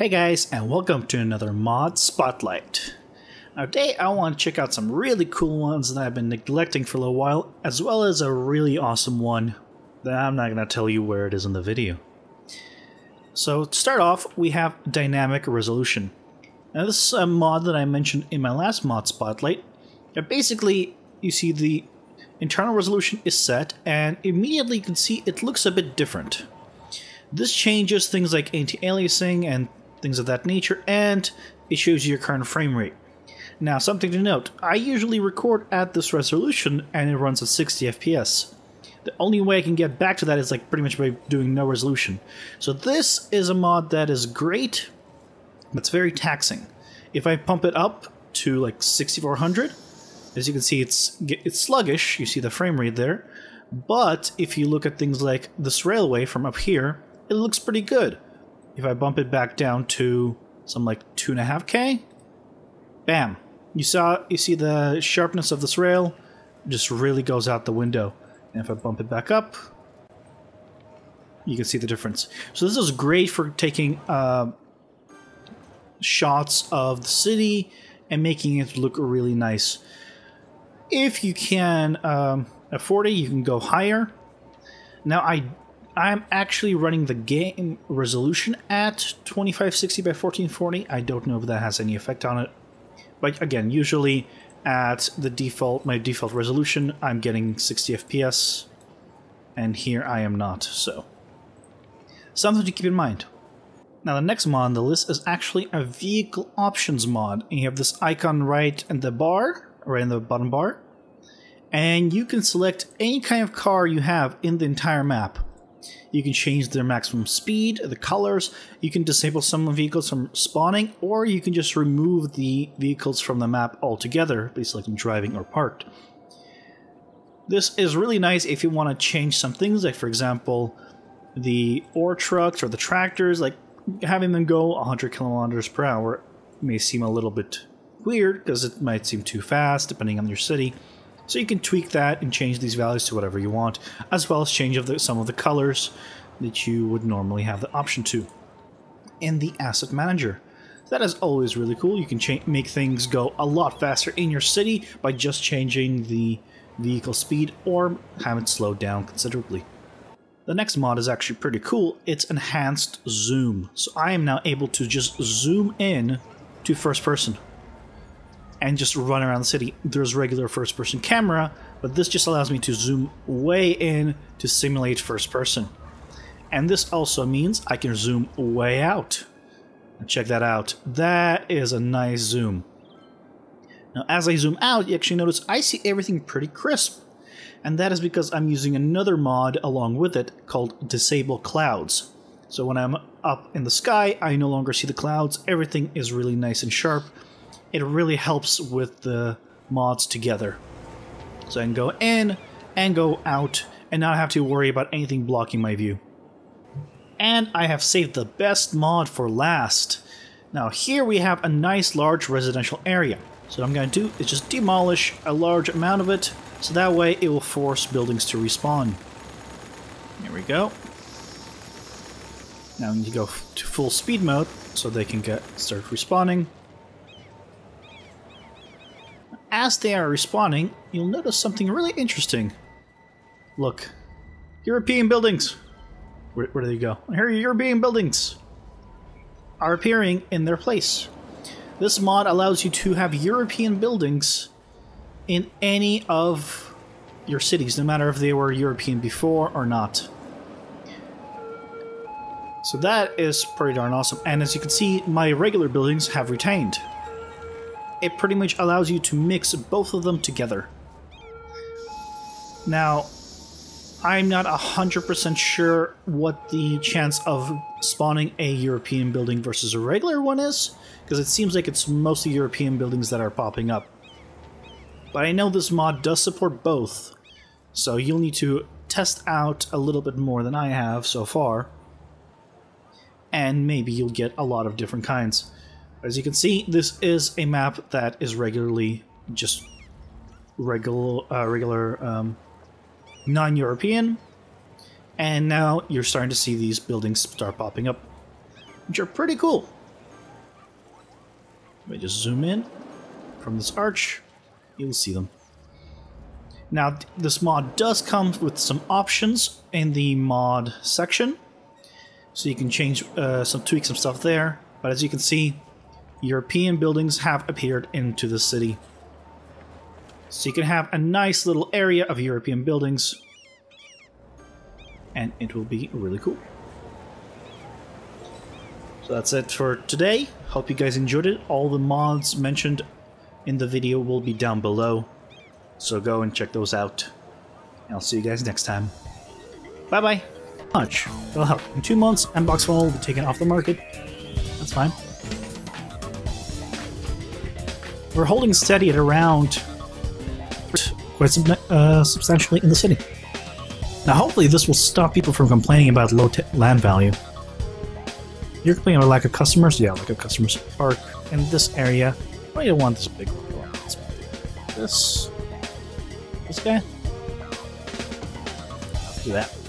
Hey guys, and welcome to another mod spotlight. Now today I want to check out some really cool ones that I've been neglecting for a little while, as well as a really awesome one that I'm not going to tell you where it is in the video. So to start off, we have dynamic resolution. Now this is a mod that I mentioned in my last mod spotlight. Basically, you see the internal resolution is set, and immediately you can see it looks a bit different. This changes things like anti-aliasing and things of that nature, and it shows you your current frame rate. Now, something to note, I usually record at this resolution and it runs at 60 FPS. The only way I can get back to that is like pretty much by doing no resolution. So this is a mod that is great, but it's very taxing. If I pump it up to like 6400, as you can see it's sluggish, you see the frame rate there, but if you look at things like this railway from up here, it looks pretty good. If I bump it back down to some like 2.5K, bam. You see the sharpness of this rail just really goes out the window. And if I bump it back up, you can see the difference. So this is great for taking shots of the city and making it look really nice. If you can afford it, you can go higher. Now I'm actually running the game resolution at 2560 by 1440. I don't know if that has any effect on it. But again, usually at my default resolution, I'm getting 60 FPS. And here I am not, so something to keep in mind. Now the next mod on the list is actually a vehicle options mod. And you have this icon right in the bar, right in the bottom bar. And you can select any kind of car you have in the entire map. You can change their maximum speed, the colors, you can disable some vehicles from spawning, or you can just remove the vehicles from the map altogether by selecting driving or parked. This is really nice if you want to change some things, like for example, the ore trucks or the tractors, like having them go 100 kilometers per hour may seem a little bit weird because it might seem too fast depending on your city. So you can tweak that and change these values to whatever you want, as well as change some of the colors that you would normally have the option to. In the Asset Manager, that is always really cool. You can make things go a lot faster in your city by just changing the vehicle speed or have it slowed down considerably. The next mod is actually pretty cool. It's Enhanced Zoom. So I am now able to just zoom in to first person and just run around the city. There's regular first-person camera, but this just allows me to zoom way in to simulate first person. And this also means I can zoom way out. And check that out. That is a nice zoom. Now, as I zoom out, you actually notice I see everything pretty crisp. And that is because I'm using another mod along with it called Disable Clouds. So when I'm up in the sky, I no longer see the clouds. Everything is really nice and sharp. It really helps with the mods together. So I can go in and go out and not have to worry about anything blocking my view. And I have saved the best mod for last. Now here we have a nice large residential area. So what I'm going to do is just demolish a large amount of it, so that way it will force buildings to respawn. There we go. Now we need to go to full speed mode so they can start respawning. As they are respawning, you'll notice something really interesting. Look, European buildings. Where do they go? Here, European buildings are appearing in their place. This mod allows you to have European buildings in any of your cities, no matter if they were European before or not. So that is pretty darn awesome. And as you can see, my regular buildings have retained. It pretty much allows you to mix both of them together. Now, I'm not 100% sure what the chance of spawning a European building versus a regular one is, because it seems like it's mostly European buildings that are popping up. But I know this mod does support both, so you'll need to test out a little bit more than I have so far, and maybe you'll get a lot of different kinds. As you can see, this is a map that is regularly just regular non-European, and now you're starting to see these buildings start popping up, which are pretty cool. me just zoom in from this arch. You'll see them. Now, this mod does come with some options in the mod section, so you can change tweak some stuff there. But as you can see, European buildings have appeared into the city. So you can have a nice little area of European buildings, and it will be really cool. So that's it for today. Hope you guys enjoyed it. All the mods mentioned in the video will be down below, so go and check those out. And I'll see you guys next time. Bye bye. Much. That'll help. In 2 months, Mbox Phone will be taken off the market. That's fine. We're holding steady at around quite substantially in the city. Now, hopefully, this will stop people from complaining about low land value. You're complaining about lack of customers? Yeah, lack of customers. Park in this area. I don't want this big one. This guy? Let's do that.